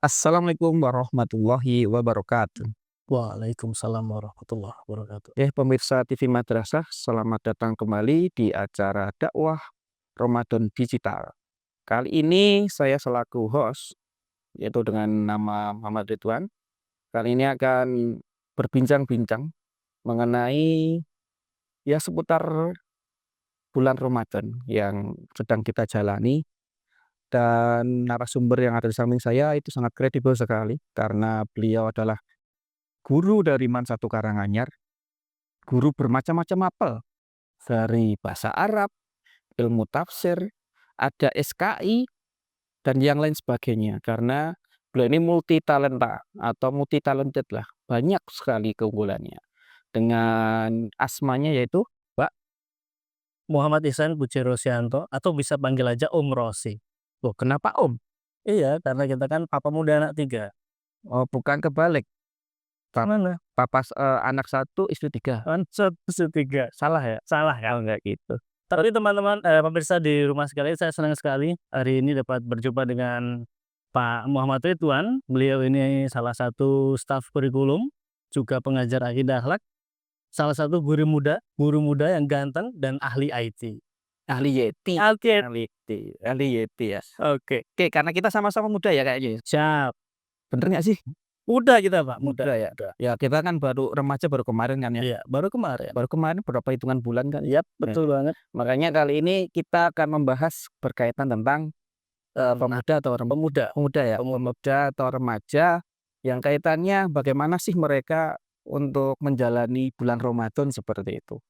Assalamualaikum warahmatullahi wabarakatuh. Waalaikumsalam warahmatullahi wabarakatuh. Pemirsa TV Madrasah, selamat datang kembali di acara dakwah Ramadan Digital. Kali ini saya selaku host, yaitu dengan nama Muhammad Ridwan. Kali ini akan berbincang-bincang mengenai seputar bulan Ramadan yang sedang kita jalani. Dan narasumber yang ada di samping saya itu sangat kredibel sekali karena beliau adalah guru dari MAN 1 Karanganyar, guru bermacam-macam apel, dari bahasa Arab, ilmu tafsir, ada SKI, dan yang lain sebagainya. Karena beliau ini multi talenta atau multi talented lah, banyak sekali keunggulannya. Dengan asmanya yaitu Pak Muhammad Ihsan Bucerosianto atau bisa panggil aja Om Rosi. Loh, kenapa Om? Iya, karena kita kan papa muda anak 3. Oh, bukan kebalik. Mana? Anak 1, istri 3. Kan 1/3. Salah ya? Salah kan? Enggak gitu. Tapi teman-teman, pemirsa di rumah sekalian, saya senang sekali hari ini dapat berjumpa dengan Pak Muhammad Ridwan. Beliau ini salah satu staf kurikulum, juga pengajar akidah akhlak, salah satu guru muda yang ganteng dan ahli IT. Ahli Yeti. Ahli Yeti ya. Oke, Karena kita sama-sama muda ya kayaknya. siap. Bener nggak sih? Muda kita, Pak, Muda ya. Ya kita kan baru remaja baru kemarin kan ya. Iya, baru kemarin. Baru kemarin berapa hitungan bulan kan. Yap, betul banget. Makanya kali ini kita akan membahas berkaitan tentang pemuda atau pemuda atau remaja yang kaitannya bagaimana sih mereka untuk menjalani bulan Ramadan seperti itu.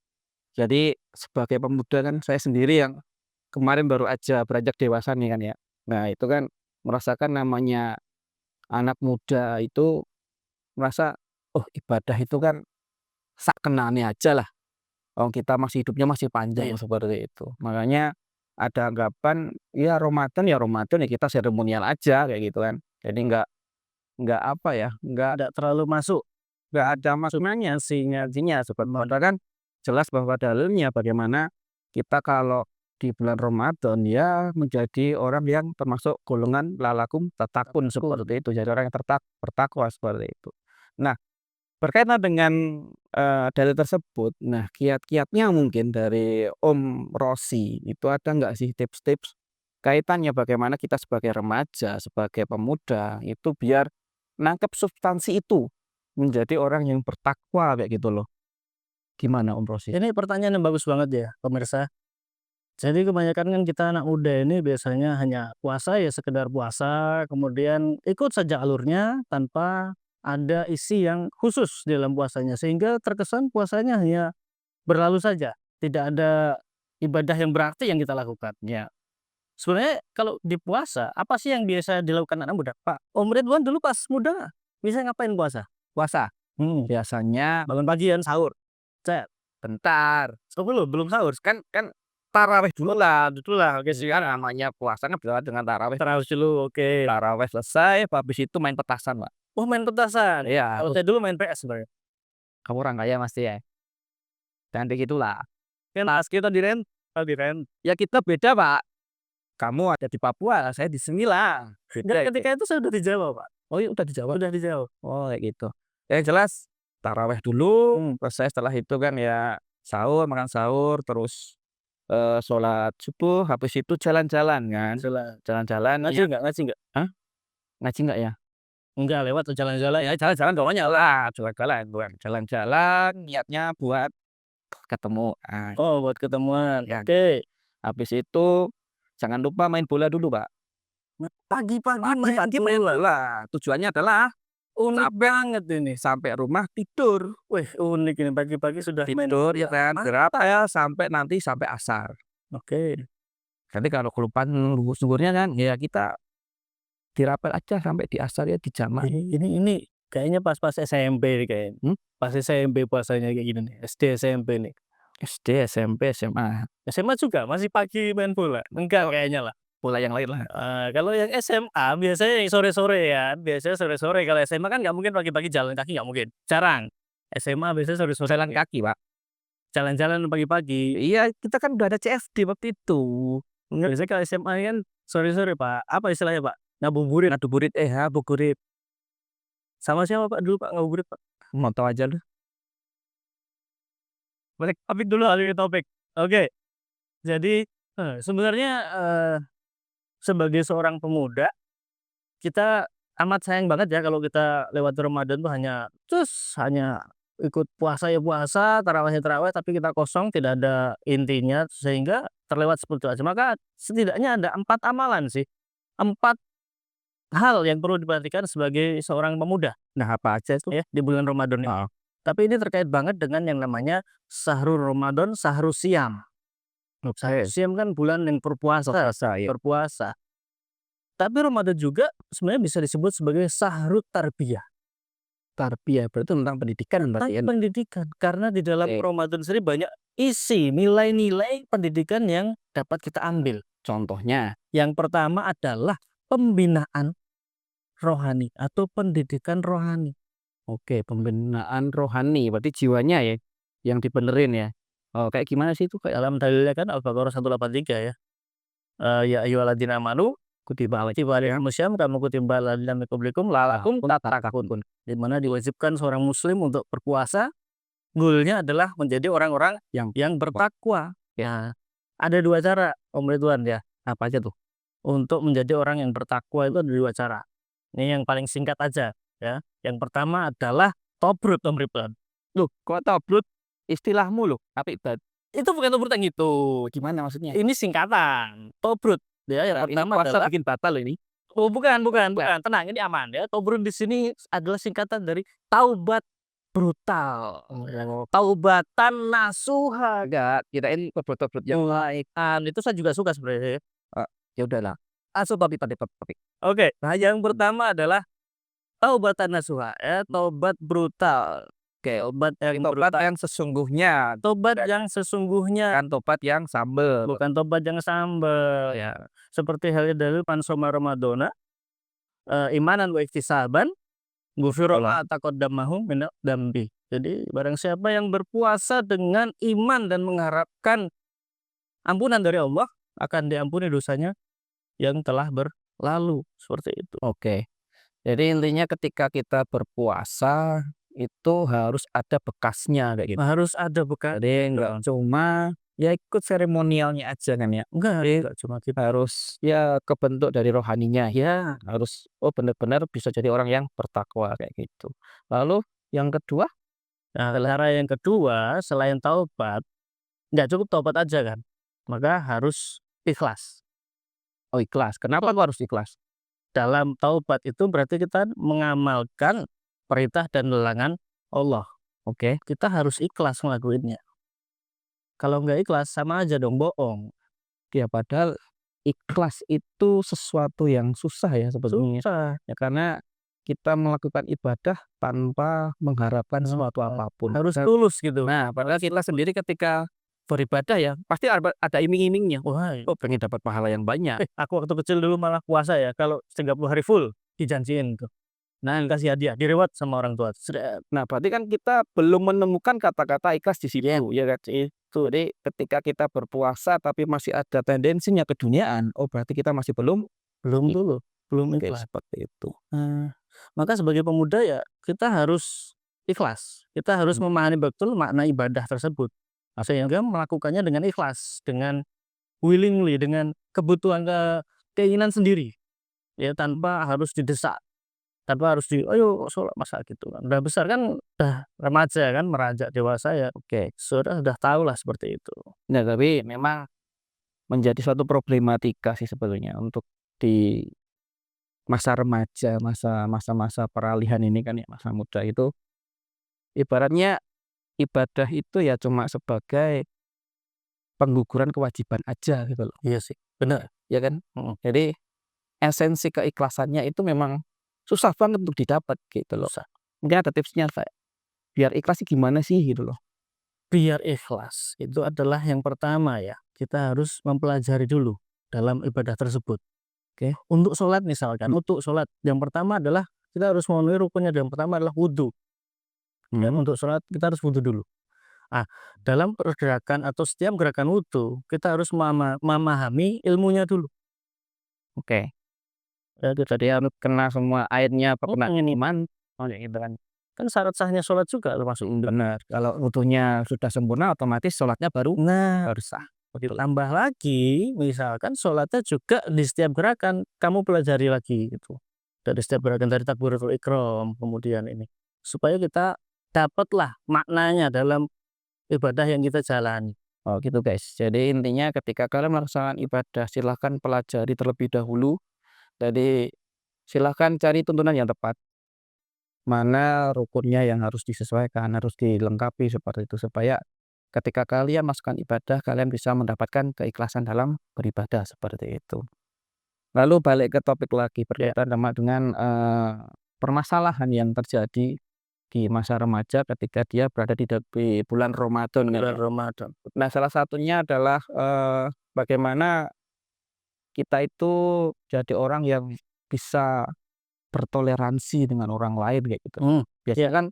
Jadi sebagai pemuda kan saya sendiri yang kemarin baru aja beranjak dewasa nih kan ya. Nah itu kan merasakan namanya anak muda itu merasa, oh ibadah itu kan sak kenane aja lah. Oh kita masih hidupnya masih panjang Iya. seperti itu. Makanya ada anggapan Ramadan ya kita seremonial aja kayak gitu kan. Jadi nggak apa ya, Nggak terlalu masuk. nggak ada maknanya ngajinya sebenarnya kan jelas bahwa dalilnya bagaimana kita kalau di bulan Ramadan menjadi orang yang termasuk golongan lalakum tatakun seperti itu, jadi orang yang bertakwa seperti itu. Nah, berkaitan dengan dalil tersebut, nah kiat-kiatnya mungkin dari Om Rosi itu ada nggak sih tips-tips kaitannya bagaimana kita sebagai remaja, sebagai pemuda itu biar nangkep substansi itu menjadi orang yang bertakwa kayak gitu loh. Gimana Om Rosi? Ini pertanyaan yang bagus banget ya, pemirsa. Jadi kebanyakan kan kita anak muda ini biasanya hanya puasa ya sekedar puasa, kemudian ikut saja alurnya tanpa ada isi yang khusus di dalam puasanya. Sehingga terkesan puasanya hanya berlalu saja, tidak ada ibadah yang berarti yang kita lakukan. Ya, Sebenarnya kalau di puasa, apa sih yang biasa dilakukan anak muda? Pak, Om Ridwan dulu pas muda bisa ngapain puasa? puasa biasanya Bangun pagian, sahur, cet. bentar. Oh, belum sahur. Kan tarawih dulu lah, oke sih kan namanya puasa kan berjalan dengan tarawih. Tarawih dulu, oke. Tarawih selesai, habis itu main petasan, Pak. Oh, main petasan. Iya, Kalau saya dulu main PS sebenarnya. kamu orang kaya pasti ya. Jangan kayak gitulah. Kan tas kita di rent. Ya kita beda, Pak. Kamu ada di Papua, saya di sini lah. Enggak, Beda. ketika itu saya udah di Jawa, Pak. Oh, iya udah dijawab. Udah di Jawa. Oh, kayak gitu. Yang jelas tarawih dulu, selesai setelah itu kan sahur, makan sahur, terus sholat subuh, habis itu jalan-jalan kan. Jalan-jalan. Ngaji enggak? Ngaji enggak? Hah? Ngaji enggak ya? Enggak, lewat atau jalan-jalan ya? Ya jalan-jalan pokoknya lah, jalan-jalan niatnya buat ketemu. Oh, buat ketemuan. Ya. Oke. Habis itu jangan lupa main bola dulu, Pak. Pagi-pagi main bola. bola. Tujuannya adalah Unik banget ini. sampai rumah tidur. Wih, unik ini pagi-pagi sudah main Tidur ya bola. kan, berapa ya sampai asar. Oke. Nanti kalau kelupaan zuhurnya kan ya kita dirapel aja sampai di asar ya di jamaah. Ini kayaknya pas SMP nih kayaknya. Pas SMP puasanya kayak gini nih. SD, SMP nih. SD, SMP, SMA. SMA juga masih pagi main bola? Enggak kayaknya lah. Bola yang lain lah. Kalau yang SMA biasanya yang sore-sore ya, biasanya sore-sore. Kalau SMA kan nggak mungkin pagi-pagi jalan kaki, nggak mungkin, jarang. SMA biasanya sore-sore, Jalan kaki, Pak. jalan-jalan pagi-pagi. Iya, kita kan udah ada CFD waktu itu. Enggak, biasanya kalau SMA kan sore-sore, Pak. Apa istilahnya, Pak? Ngabuburit. Ngabuburit, ngabuburit. Sama siapa, Pak, dulu, Pak, ngabuburit, Pak? Mau tahu aja lu. Balik topik dulu, alih topik. Oke. Jadi, sebenarnya, sebagai seorang pemuda, kita amat sayang banget ya kalau kita lewat Ramadan tuh hanya ikut puasa ya puasa, tarawih ya tarawih, tapi kita kosong, tidak ada intinya, sehingga terlewat seperti itu aja. Maka setidaknya ada 4 amalan sih, 4 hal yang perlu diperhatikan sebagai seorang pemuda Nah, apa aja itu? ya di bulan Ramadan ini. Heeh. Tapi ini terkait banget dengan yang namanya Syahrul Ramadan, Syahrul Shiyam. Syahrul Oke. Shiyam kan bulan yang berpuasa, Puasa, ya. berpuasa. Tapi Ramadan juga sebenarnya bisa disebut sebagai Syahrut Tarbiyah. Tarbiyah berarti tentang pendidikan berarti ya? Pendidikan, karena di dalam Oke. Ramadan sendiri banyak isi nilai-nilai pendidikan yang dapat kita ambil. Contohnya? Yang pertama adalah pembinaan rohani atau pendidikan rohani. Oke, pembinaan rohani, berarti jiwanya ya, yang dibenerin ya? Oh, kayak gimana sih itu? Kayak Dalam dalilnya kan Al-Baqarah 183 ya. Ya ayyuhalladzina amanu kutiba kutiba ya? alaikumusiyam kama kutiba alal ladzina min qablikum la'allakum tattaqun. Di mana diwajibkan seorang muslim untuk berpuasa, goalnya adalah menjadi orang-orang yang bertakwa. Ya, ada 2 cara, Om Ridwan ya. Apa aja tuh? Untuk menjadi orang yang bertakwa itu ada 2 cara. Ini yang paling singkat aja ya. Yang pertama adalah tobrut, Om Ridwan. Loh, kok tobrut? Istilahmu loh, tapi Itu bukan tobrut yang itu. gimana maksudnya? Ini singkatan. Tobrut ya, yang Ini pertama puasa adalah bikin batal loh ini. oh bukan. Tenang, ini aman ya. Tobrut di sini adalah singkatan dari taubat brutal. Oh, Taubatan nasuha. enggak, kirain tobrut-tobrut yang lain. Itu saya juga suka sebenarnya. Ya udahlah. Topik. Oke, nah yang pertama adalah taubatan nasuha ya, taubat brutal. Oke, Tobat yang tobat brutal. yang sesungguhnya, Tobat yang sesungguhnya, bukan tobat yang sambel. bukan tobat yang sambel ya. Seperti halnya dari pansoma Ramadona, imanan wa ihtisaban, ghufira ma taqaddamahu min dzambi. Jadi barang siapa yang berpuasa dengan iman dan mengharapkan ampunan dari Allah, akan diampuni dosanya yang telah berlalu, seperti itu. Oke. Jadi intinya ketika kita berpuasa itu harus ada bekasnya kayak gitu. Harus ada bekas. Jadi enggak cuma ya ikut seremonialnya aja kan ya. Enggak cuma kita. Harus ya kebentuk dari rohaninya. Ya, Harus benar-benar bisa jadi orang yang bertakwa kayak gitu. Lalu yang kedua, nah cara yang kedua selain taubat, nggak cukup taubat aja kan, maka harus ikhlas. ikhlas. Kenapa kok harus ikhlas? Dalam taubat itu berarti kita mengamalkan perintah dan larangan Allah. Oke. Kita harus ikhlas ngelakuinnya. Kalau nggak ikhlas sama aja dong bohong. Ya padahal ikhlas itu sesuatu yang susah ya sebetulnya. Susah. Ya karena kita melakukan ibadah tanpa mengharapkan sesuatu apapun. Harus tulus gitu. Nah, padahal kita sendiri ketika beribadah ya pasti ada iming-imingnya. Wah, Oh, pengen dapat pahala yang banyak. aku waktu kecil dulu malah puasa ya, kalau 30 hari full dijanjiin tuh. Nah, kasih hadiah, direward sama orang tua. Nah, berarti kan kita belum menemukan kata-kata ikhlas di situ, ya kan? Itu. Jadi ketika kita berpuasa tapi masih ada tendensinya keduniaan, oh berarti kita masih belum Belum Oke, ikhlas. seperti itu. Maka sebagai pemuda ya kita harus ikhlas. Kita harus memahami betul makna ibadah tersebut. Sehingga melakukannya dengan ikhlas, dengan willingly, dengan kebutuhan keinginan sendiri. Ya tanpa harus didesak. Tanpa harus ayo sholat masa gitu kan. Udah besar kan, udah remaja kan, meranjak dewasa ya. Oke. Sudah tahu lah seperti itu. Nah, tapi memang menjadi suatu problematika sih sebetulnya untuk di masa remaja, masa-masa peralihan ini kan ya, masa muda itu ibaratnya ibadah itu ya cuma sebagai pengguguran kewajiban aja gitu loh. Iya sih, benar. Ya kan? Jadi esensi keikhlasannya itu memang susah banget untuk didapat gitu loh. Susah. Mungkin ada tipsnya kayak biar ikhlas sih gimana sih gitu loh. Biar ikhlas itu adalah yang pertama ya, kita harus mempelajari dulu dalam ibadah tersebut. Oke. Untuk sholat misalkan, Mhm. untuk sholat yang pertama adalah kita harus memenuhi rukunnya, yang pertama adalah wudu. Dan Mhm. untuk sholat kita harus wudu dulu. Ah, dalam pergerakan atau setiap gerakan wudu, kita harus memahami ilmunya dulu. Oke. Ya, Jadi harus kena semua ayatnya apa kena ini iman, oh ya gitu kan. kan syarat sahnya sholat juga termasuk itu. Bener, kalau wudunya sudah sempurna otomatis sholatnya baru Nah, harus sah. Betul. ditambah lagi misalkan sholatnya juga di setiap gerakan kamu pelajari lagi gitu. Dari setiap gerakan dari takbiratul ihram kemudian ini. Supaya kita dapatlah maknanya dalam ibadah yang kita jalani. Oh gitu guys, jadi intinya ketika kalian melaksanakan ibadah silahkan pelajari terlebih dahulu. Jadi silahkan cari tuntunan yang tepat. Mana rukunnya yang harus disesuaikan, harus dilengkapi seperti itu supaya ketika kalian melaksanakan ibadah kalian bisa mendapatkan keikhlasan dalam beribadah seperti itu. Lalu balik ke topik lagi Ya, berkaitan dengan, permasalahan yang terjadi di masa remaja ketika dia berada di bulan Ramadan kan bulan ya. Ramadan. Nah salah satunya adalah, bagaimana kita itu jadi orang yang bisa bertoleransi dengan orang lain kayak gitu. Hmm, Biasanya ya, kan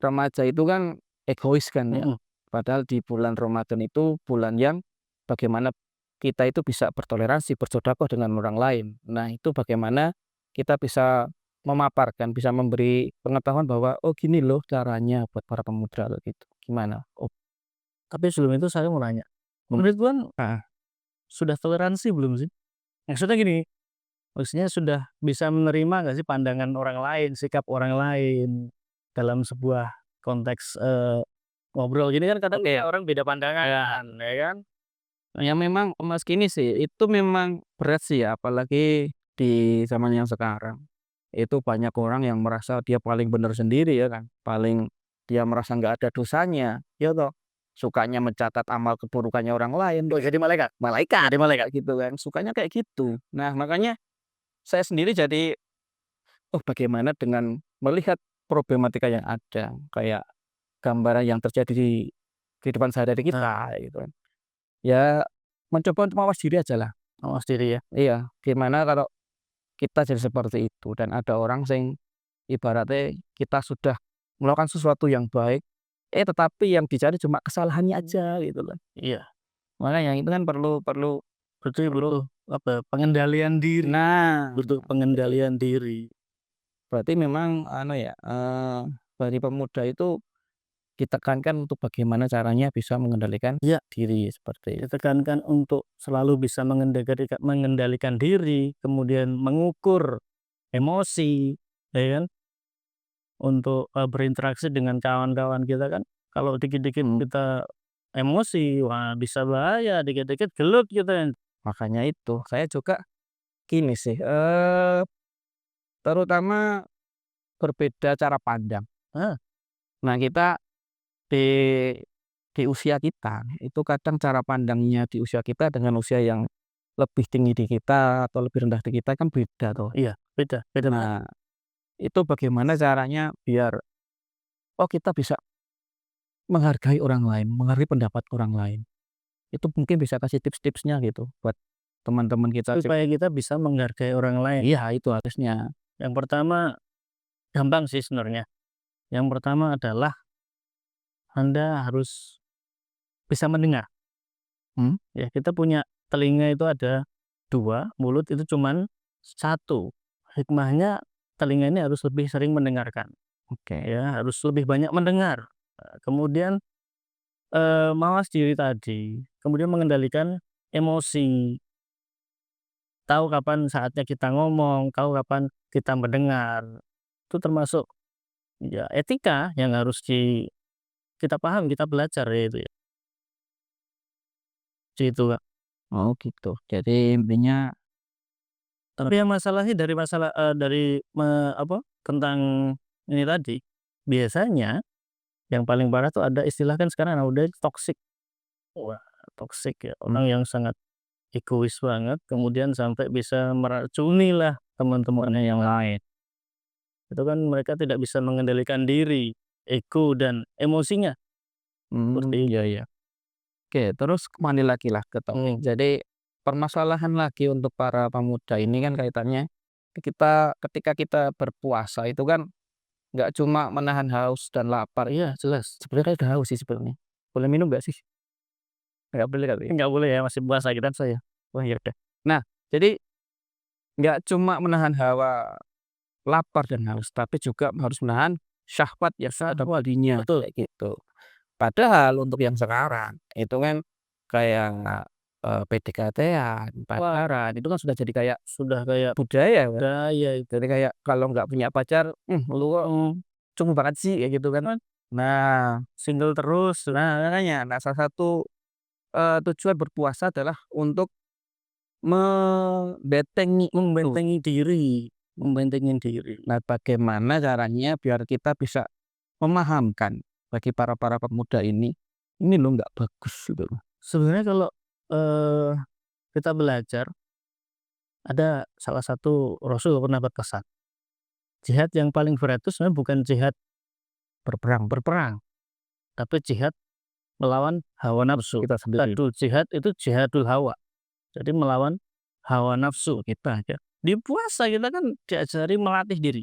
remaja itu kan egois kan ya, mhm. padahal di bulan Ramadan itu bulan yang bagaimana kita itu bisa bertoleransi, bersedekah dengan orang lain. Nah, itu bagaimana kita bisa memaparkan, bisa memberi pengetahuan bahwa, "Oh, gini loh caranya buat para pemuda," kayak gitu. Gimana? Oh, Tapi sebelum itu saya mau nanya, mmm, menurut Tuhan heeh, sudah toleransi belum sih? Maksudnya gini, maksudnya sudah bisa menerima nggak sih pandangan orang lain, sikap orang lain dalam sebuah konteks, ngobrol gini kan kadang oke, kita orang beda pandangan, ya kan? ya memang Mas gini sih, itu memang berat sih ya, apalagi di zaman yang sekarang. Itu banyak orang yang merasa dia paling benar sendiri ya kan, paling dia merasa nggak ada dosanya, ya toh. Sukanya mencatat amal keburukannya orang lain, Oh, jadi malaikat? malaikat, Jadi malaikat? kayak gitu kan, sukanya kayak gitu. Nah, makanya saya sendiri jadi, oh bagaimana dengan melihat problematika yang ada, kayak gambaran yang terjadi di kehidupan sehari-hari Nah, kita, gitu kan. Ya mencoba untuk mawas diri ajalah. mawas diri ya? Iya, gimana kalau kita jadi seperti itu dan ada orang sing ibaratnya kita sudah melakukan sesuatu yang baik, tetapi yang dicari cuma kesalahannya aja gitu loh. Iya, Makanya itu kan perlu perlu berarti perlu butuh apa ya, pengendalian diri, nah, butuh jadi pengendalian diri. berarti memang anu ya, dari pemuda itu ditekankan untuk bagaimana caranya bisa mengendalikan Iya, diri seperti itu. ditekankan untuk selalu bisa mengendalikan diri, kemudian mengukur emosi, ya kan? Untuk, berinteraksi dengan kawan-kawan kita kan, kalau dikit-dikit Mhm, kita emosi, wah bisa bahaya, dikit-dikit gelut kita. makanya itu saya juga gini sih, terutama berbeda cara pandang. Heeh, Nah kita di usia kita, itu kadang cara pandangnya di usia kita dengan usia yang lebih tinggi di kita atau lebih rendah di kita kan beda tuh. iya, beda beda banget. Nah, itu bagaimana caranya biar, oh kita bisa menghargai orang lain, menghargai pendapat orang lain. Itu mungkin bisa kasih tips-tipsnya gitu buat teman-teman kita Supaya kita bisa menghargai orang lain. iya itu harusnya. Yang pertama, gampang sih sebenarnya. Yang pertama adalah Anda harus bisa mendengar, Mmm, ya. Kita punya telinga itu ada 2, mulut itu cuman 1. Hikmahnya telinga ini harus lebih sering mendengarkan, oke. ya, harus lebih banyak mendengar. Kemudian, mawas diri tadi, kemudian mengendalikan emosi, tahu kapan saatnya kita ngomong, tahu kapan kita mendengar. Itu termasuk, ya, etika yang harus kita paham, kita belajar ya itu ya, gitu, Kak. Oh gitu. Jadi intinya Tapi yang masalahnya dari masalah, tentang ini tadi, biasanya yang paling parah tuh ada istilah kan sekarang anak muda toksik. Wah, toksik ya, mmm, orang yang sangat egois banget, kemudian sampai bisa meracunilah teman-temannya yang lain. Itu kan mereka tidak bisa mengendalikan diri, ego dan emosinya, seperti iya iya. Oke terus kembali lagi lah ke topik. mhm, Jadi permasalahan lagi untuk para pemuda ini kan kaitannya ketika kita berpuasa itu kan nggak cuma menahan haus dan lapar, iya jelas sebenarnya udah haus sih sebenarnya. Boleh minum nggak sih? Nggak boleh kali ya? Nggak boleh ya, masih puasa kita. Saya. Wah ya udah. Nah, jadi nggak cuma menahan hawa lapar dan haus, tapi juga harus menahan syahwat yang ada tadinya, Betul. kayak gitu. Padahal untuk yang sekarang itu kan kayak, PDKT-an, Wah, pacaran, itu kan sudah jadi kayak sudah kayak budaya kan. budaya itu. Jadi kayak kalau nggak punya pacar, lu kok cupu banget sih," kayak gitu kan. Kan Nah single terus, makanya, salah satu, tujuan berpuasa adalah untuk membentengi itu. membentengi diri. Nah, bagaimana caranya biar kita bisa memahamkan bagi para pemuda ini loh nggak bagus gitu loh. Sebenarnya kalau, eee, kita belajar, ada salah satu rasul pernah berpesan, jihad yang paling berat itu sebenarnya bukan jihad berperang, tapi jihad melawan hawa nafsu. Kita sendiri. Satu jihad itu jihadul hawa, jadi melawan hawa nafsu kita ya. Di puasa kita kan diajari melatih diri,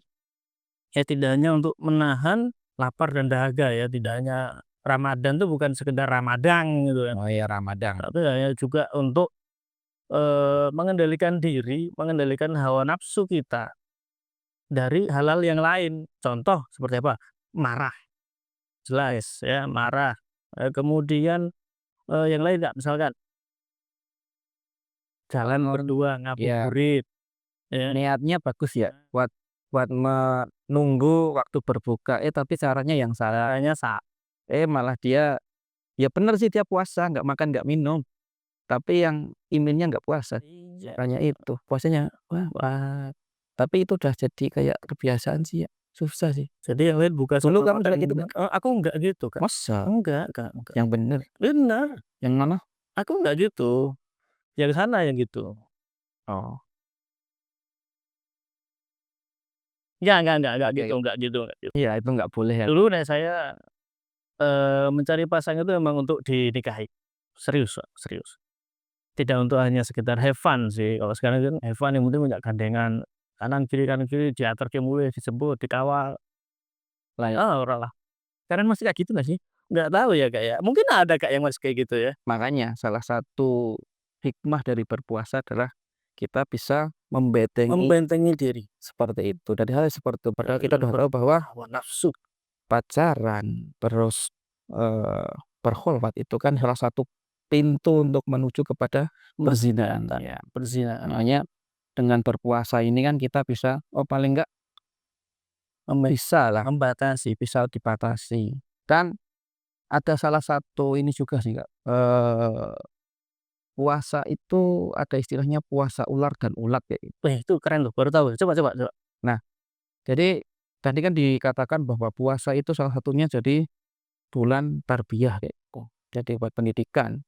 ya tidak hanya untuk menahan lapar dan dahaga ya, tidak hanya Ramadan itu bukan sekedar Ramadhan gitu kan, Oh iya, Ramadan. tapi hanya juga untuk, mengendalikan diri, mengendalikan hawa nafsu kita dari hal-hal yang lain. Contoh seperti apa? Marah, jelas ya, marah. Kemudian, yang lain nggak, misalkan jalan Bangun, berdua ya ngabuburit, ya. niatnya bagus ya buat buat menunggu waktu berbuka, tapi caranya yang salah. Caranya sa Malah dia ya bener sih dia puasa, nggak makan, nggak minum, tapi yang imannya nggak puasa. iya. Makanya itu, puasanya wah wah, tapi itu udah jadi kayak kebiasaan sih ya, susah sih. Jadi yang lain buka Dulu sama kamu makan juga gitu nggak? aku enggak gitu, Kak. Masa? Enggak. Yang bener? Bener, Yang mana? aku enggak gitu, yang sana yang gitu. Oh, Enggak oke. gitu enggak gitu. Iya, itu nggak boleh ya. Dulu nek saya, mencari pasangan itu memang untuk dinikahi, serius Kak, serius. Tidak untuk hanya sekedar have fun sih, kalau sekarang kan have fun yang penting punya gandengan, kanan kiri diaturke mulih, dijemput, dikawal, Lah ya, ora lah. sekarang masih kayak gitu nggak sih? Nggak tahu ya, Kak, ya, mungkin ada Kak yang masih kayak gitu ya. Makanya salah satu hikmah dari berpuasa adalah kita bisa membentengi Membentengi diri seperti itu, dari hal seperti itu. Padahal kita dari udah tahu bahwa hawa nafsu. pacaran, terus, berkhulwat itu kan salah satu pintu untuk menuju kepada perzinahan, ya. Perzinahan, Makanya dengan berpuasa ini kan kita bisa, oh paling enggak membe bisalah, membatasi. bisa dibatasi. Dan ada salah satu ini juga sih, Kak, puasa itu ada istilahnya puasa ular dan ulat kayak gitu. Wih, itu keren loh, baru tahu. Coba. Nah, jadi tadi kan dikatakan bahwa puasa itu salah satunya jadi bulan tarbiyah kayak gitu. Jadi buat pendidikan.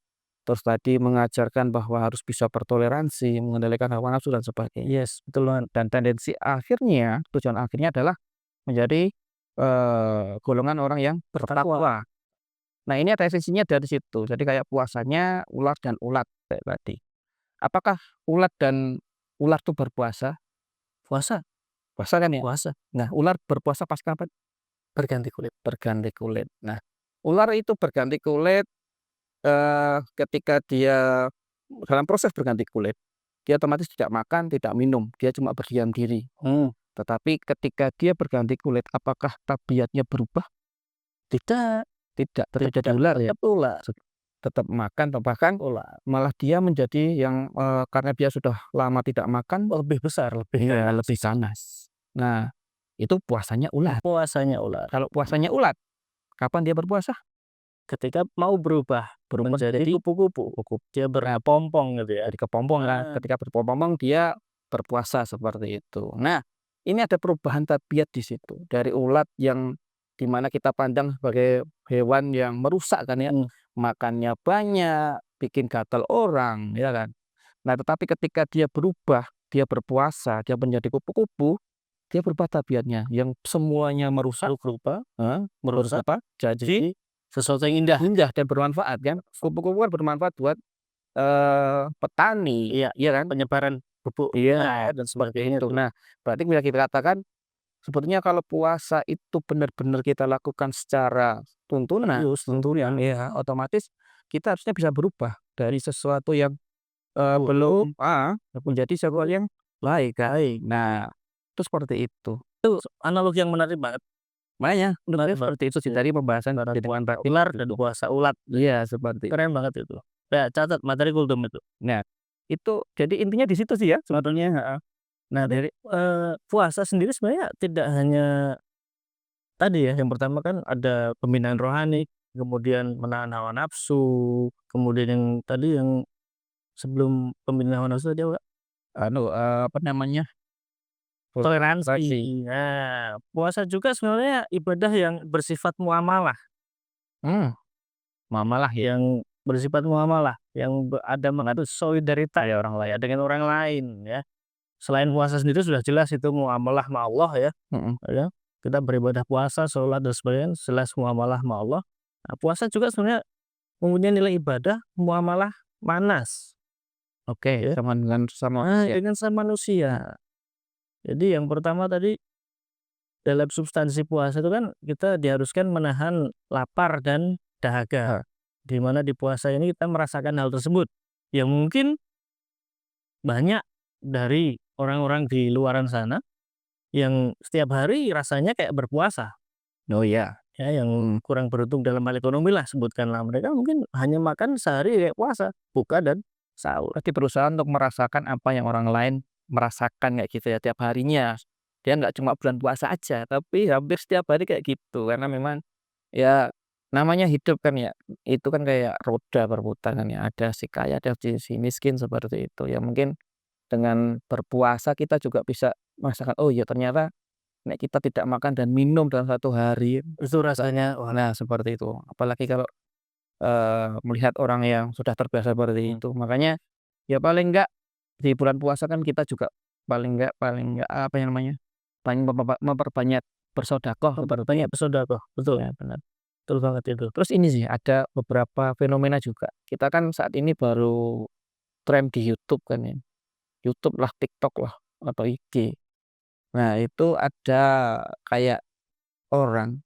Terus tadi mengajarkan bahwa harus bisa bertoleransi, mengendalikan hawa nafsu dan sebagainya. Yes, betul banget. Dan tendensi akhirnya, tujuan akhirnya adalah menjadi, golongan orang yang Bertakwa. bertakwa. Nah, ini ada esensinya dari situ. Jadi kayak puasanya ular dan ulat kayak tadi. Apakah ulat dan ular itu berpuasa? Puasa Puasa kan ya? puasa, Nah, ular berpuasa pas kapan? berganti kulit. Berganti kulit. Nah, ular itu berganti kulit, ketika dia dalam proses berganti kulit, dia otomatis tidak makan, tidak minum, dia cuma berdiam diri. Tetapi ketika dia berganti kulit, apakah tabiatnya berubah? Tidak, Tidak, tetap jadi ular ya? tetap ular. Tetap makan atau bahkan malah dia menjadi yang, karena dia sudah lama tidak makan, Lebih besar, iya lebih ganas. Nah, itu puasanya ular. puasanya ular. Kalau puasanya ulat, kapan dia berpuasa? Ketika mau berubah menjadi kupu-kupu, dia berpompong gitu ya. Jadi kepompong kan, Heeh. ketika berpompong dia berpuasa seperti itu. Nah, ini ada perubahan tabiat di situ, dari ulat yang di mana kita pandang sebagai hewan yang merusak kan ya, makannya banyak, bikin gatal orang, ya kan. Nah, tetapi ketika dia berubah, dia berpuasa, dia menjadi kupu-kupu, dia berubah tabiatnya, yang semuanya merusak, Berubah, merusak merusak jadi jadi sesuatu yang indah. indah dan bermanfaat kan. Kupu-kupu kan bermanfaat buat petani, Iya, iya kan? penyebaran pupuk, Iya, dan sebagainya itu. tuh. Nah, berarti bisa kita katakan sebetulnya kalau puasa itu benar-benar kita lakukan secara tuntunan Serius tuh, tuntunan, ya otomatis kita harusnya bisa berubah dari sesuatu yang, belum buruk, menjadi sesuatu yang baik kan. baik. Nah, itu seperti itu. Analogi yang menarik banget, Makanya menurut saya menarik banget seperti itu sih sih, dari pembahasan antara dengan puasa Pak ular dan itu. puasa ulat. Iya, seperti itu. Keren banget itu. Ya catat materi kultum itu. Nah, itu jadi intinya di situ sih ya sebetulnya, heeh. Nah Jadi dari, puasa sendiri sebenarnya tidak hanya tadi ya, yang pertama kan ada pembinaan rohani, kemudian menahan hawa nafsu, kemudian yang tadi yang sebelum pembinaan hawa nafsu tadi apa, Kak? apa namanya, toleransi. Toleransi. Nah, puasa juga sebenarnya ibadah yang bersifat muamalah, Mmm, mamalah ya? yang ada mengandung solidaritas ya orang lain dengan orang lain ya. Selain puasa sendiri sudah jelas itu muamalah ma Allah ya, Mhm. ya. Kita beribadah puasa, sholat dan sebagainya jelas muamalah ma Allah. Nah, puasa juga sebenarnya mempunyai nilai ibadah muamalah manas, Oke, ya. sama dengan sesama manusia. Dengan sama manusia. Jadi yang pertama tadi dalam substansi puasa itu kan kita diharuskan menahan lapar dan dahaga. Heeh. Di mana di puasa ini kita merasakan hal tersebut. Yang mungkin banyak dari orang-orang di luaran sana yang setiap hari rasanya kayak berpuasa. Oh iya, Ya, yang mhm. kurang beruntung dalam hal ekonomi lah sebutkanlah. Mereka mungkin hanya makan sehari kayak puasa, buka dan sahur. Berarti berusaha untuk merasakan apa yang orang lain merasakan kayak gitu ya tiap harinya. Dia nggak cuma bulan puasa aja, tapi hampir setiap hari kayak gitu. Karena memang ya namanya hidup kan ya, itu kan kayak roda berputar kan ya, ada si kaya, ada si miskin seperti itu. Ya mungkin dengan berpuasa kita juga bisa merasakan, oh ya ternyata nek kita tidak makan dan minum dalam satu hari, Itu rasanya wah, nah seperti itu. Apalagi kalau melihat orang yang sudah terbiasa seperti mhm, itu. Makanya, ya paling enggak di bulan puasa kan kita juga paling enggak, apa yang namanya, paling memperbanyak bersedekah seperti memperbanyak itu. bersedekah, betul, Ya benar. betul banget itu. Terus ini sih ada beberapa fenomena juga. Kita kan saat ini baru tren di YouTube kan ya, YouTube lah, TikTok lah, atau IG. Nah itu ada kayak orang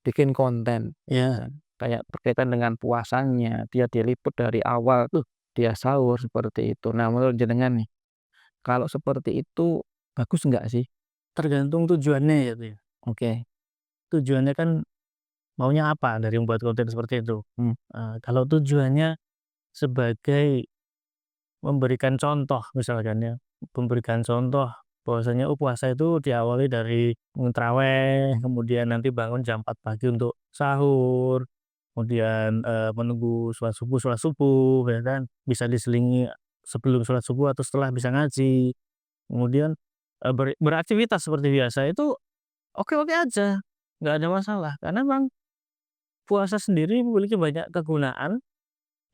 bikin konten, Ya, kayak berkaitan dengan puasanya, dia diliput dari awal tuh, dia sahur seperti itu. Nah menurut jenengan nih, kalau seperti itu bagus nggak sih? tergantung tujuannya ya itu ya. Oke, Tujuannya kan maunya apa dari membuat konten seperti itu. mmm, Kalau tujuannya sebagai memberikan contoh misalkan ya, memberikan contoh bahwasanya, oh puasa itu diawali dari traweh, kemudian nanti bangun jam 4 pagi untuk sahur, kemudian, menunggu sholat subuh ya kan, bisa diselingi sebelum sholat subuh atau setelah bisa ngaji, kemudian, beraktivitas seperti biasa itu oke-oke aja, nggak ada masalah. Karena memang puasa sendiri memiliki banyak kegunaan.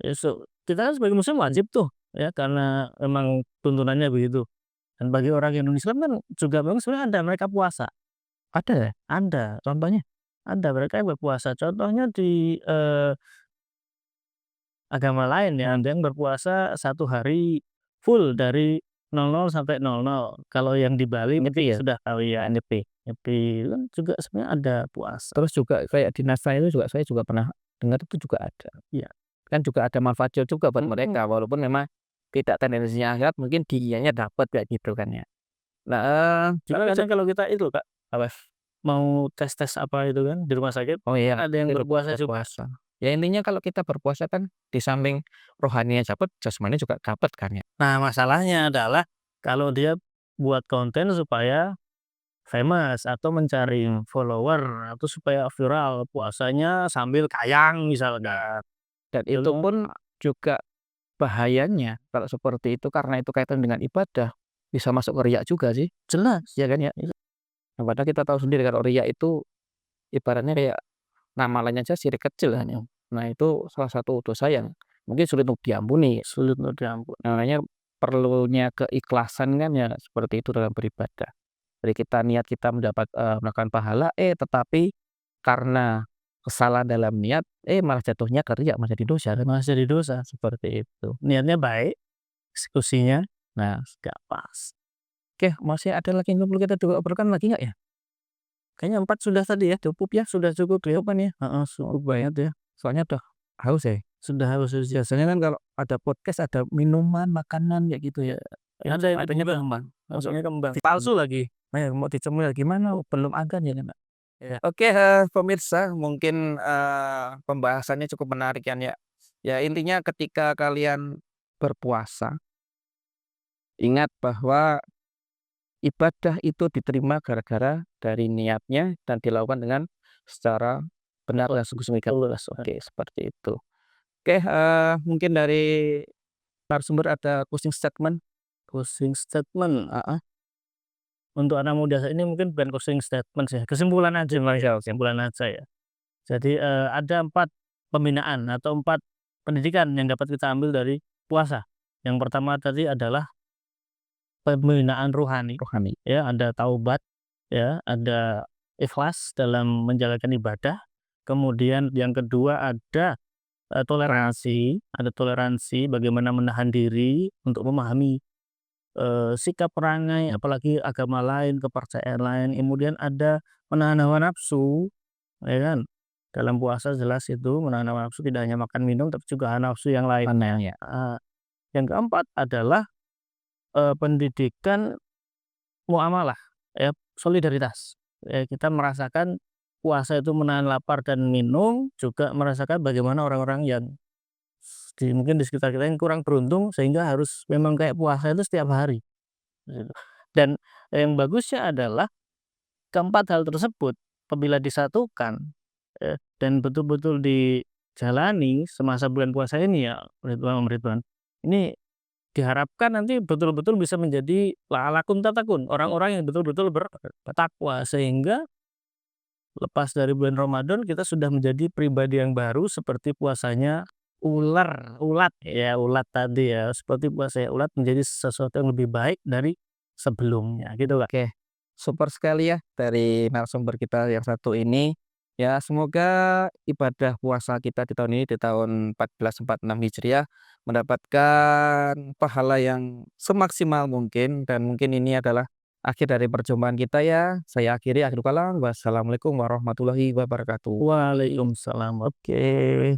Ya kita kan sebagai muslim wajib tuh, ya karena memang tuntunannya begitu. Dan bagi orang yang non-Islam kan juga memang sebenarnya ada mereka puasa, ada ya? ada Contohnya? ada mereka yang berpuasa. Contohnya di, agama lain ya, Mmm, ada yang berpuasa 1 hari full dari 00 sampai 00. Kalau yang di Bali nyepi mungkin ya? sudah tahu ya, Nyepi. nyepi kan juga sebenarnya ada puasa. Terus juga kayak di NASA itu juga saya juga pernah dengar itu juga ada. Iya, Kan juga ada manfaatnya juga buat mhm, mereka, walaupun memang tidak tendensinya akhirat, mungkin dianya dapat kayak gitu kan ya. Nah, juga tapi kadang kalau kita itu Kak, apa? mau tes-tes apa itu kan di rumah sakit, Oh iya, ada yang itu berpuasa bulan juga. puasa. Ya intinya kalau kita berpuasa kan di samping rohaninya dapat, jasmani juga dapat kan ya. Nah, masalahnya adalah kalau dia buat konten supaya famous atau mencari follower atau supaya viral puasanya sambil kayang misalkan. Dan Itu itu kan pun juga bahayanya kalau seperti itu karena itu kaitan dengan ibadah, bisa masuk ke riya juga sih, jelas. ya kan ya? Itu Nah, padahal kita tahu sendiri kalau riya itu ibaratnya kayak nama lain aja syirik kecil kan ya. Nah itu salah satu dosa yang mungkin sulit untuk diampuni. sulit untuk diampuni. Nah, makanya perlunya keikhlasan kan ya seperti itu dalam beribadah. Jadi kita niat kita melakukan pahala, tetapi karena kesalahan dalam niat, malah jatuhnya ke riya, malah jadi dosa kan, Malah jadi dosa. seperti itu. Niatnya baik, eksekusinya nah nggak pas. Oke, masih ada lagi yang perlu kita obrolkan lagi nggak ya? Kayaknya 4 sudah tadi ya? Cukup ya, sudah cukup ya? Cukup kan ya? Heeh, cukup Oke, banget ya. soalnya udah haus ya. Sudah harus Biasanya kan kalau ada podcast ada minuman, makanan kayak gitu ya. Ini ada yang adanya dibuka, minuman. masuknya kembang. Palsu. Palsu lagi. Mau dicemil gimana? Belum ada ya kan, Mbak. Iya. Oke, pemirsa mungkin, pembahasannya cukup menarik kan ya. Ya intinya ketika kalian berpuasa, ingat bahwa ibadah itu diterima gara-gara dari niatnya dan dilakukan dengan secara benar dan sungguh-sungguh ikhlas. Oke, seperti itu. Oke, mungkin dari narasumber ada closing statement? Closing statement, untuk anak muda saat ini mungkin bukan closing statement sih, kesimpulan aja Mas ya, kesimpulan aja ya. Jadi, ada 4 pembinaan atau 4 pendidikan yang dapat kita ambil dari puasa. Yang pertama tadi adalah pembinaan rohani, Rohani. ya, ada taubat, ya, ada ikhlas dalam menjalankan ibadah. Kemudian yang kedua ada, toleransi bagaimana menahan diri untuk memahami, sikap perangai apalagi agama lain, kepercayaan lain. Kemudian ada menahan hawa nafsu, ya kan. Dalam puasa jelas itu menahan hawa nafsu, tidak hanya makan minum tapi juga hawa nafsu yang lain. Mana ya? Yang keempat adalah, pendidikan muamalah, ya, solidaritas. Kita merasakan puasa itu menahan lapar dan minum, juga merasakan bagaimana orang-orang yang mungkin di sekitar kita yang kurang beruntung sehingga harus memang kayak puasa itu setiap hari, gitu. Dan yang bagusnya adalah keempat hal tersebut apabila disatukan, dan betul-betul dijalani semasa bulan puasa ini ya, Ridwan, ini diharapkan nanti betul-betul bisa menjadi la'alakum tattaqun, orang-orang yang betul-betul bertakwa, sehingga lepas dari bulan Ramadan kita sudah menjadi pribadi yang baru seperti puasanya ulat ya, ulat tadi ya, seperti puasanya ulat menjadi sesuatu yang lebih baik dari sebelumnya, gitu Kak. Oke, super sekali ya dari narasumber kita yang satu ini. Ya, semoga ibadah puasa kita di tahun ini, di tahun 1446 Hijriah, mendapatkan pahala yang semaksimal mungkin dan mungkin ini adalah akhir dari perjumpaan kita ya. Saya akhiri, akhirul kalam. Wassalamualaikum warahmatullahi wabarakatuh. Waalaikumsalam. Oke.